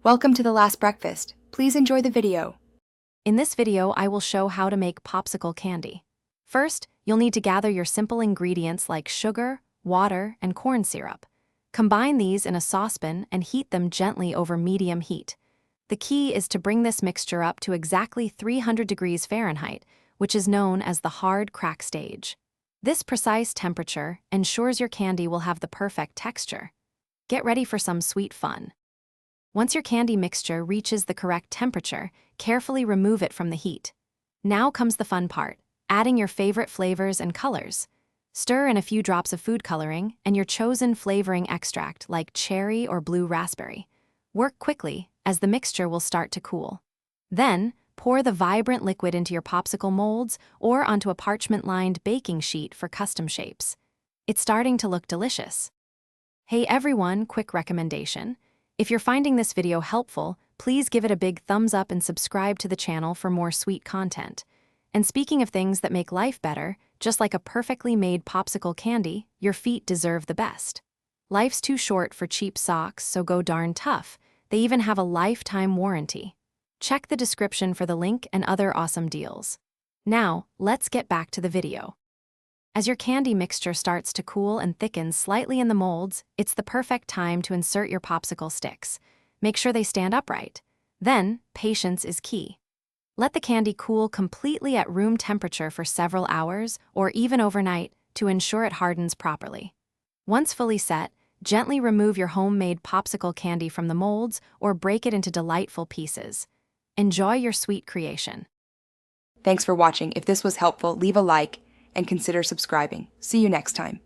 Welcome to The Last Breakfast. Please enjoy the video. In this video, I will show how to make popsicle candy. First, you'll need to gather your simple ingredients like sugar, water, and corn syrup. Combine these in a saucepan and heat them gently over medium heat. The key is to bring this mixture up to exactly 300 degrees Fahrenheit, which is known as the hard crack stage. This precise temperature ensures your candy will have the perfect texture. Get ready for some sweet fun. Once your candy mixture reaches the correct temperature, carefully remove it from the heat. Now comes the fun part, adding your favorite flavors and colors. Stir in a few drops of food coloring and your chosen flavoring extract like cherry or blue raspberry. Work quickly, as the mixture will start to cool. Then, pour the vibrant liquid into your popsicle molds or onto a parchment-lined baking sheet for custom shapes. It's starting to look delicious. Hey everyone, quick recommendation. If you're finding this video helpful, please give it a big thumbs up and subscribe to the channel for more sweet content. And speaking of things that make life better, just like a perfectly made popsicle candy, your feet deserve the best. Life's too short for cheap socks, so go darn tough. They even have a lifetime warranty. Check the description for the link and other awesome deals. Now, let's get back to the video. As your candy mixture starts to cool and thicken slightly in the molds, it's the perfect time to insert your popsicle sticks. Make sure they stand upright. Then, patience is key. Let the candy cool completely at room temperature for several hours or even overnight to ensure it hardens properly. Once fully set, gently remove your homemade popsicle candy from the molds or break it into delightful pieces. Enjoy your sweet creation. Thanks for watching. If this was helpful, leave a like and consider subscribing. See you next time.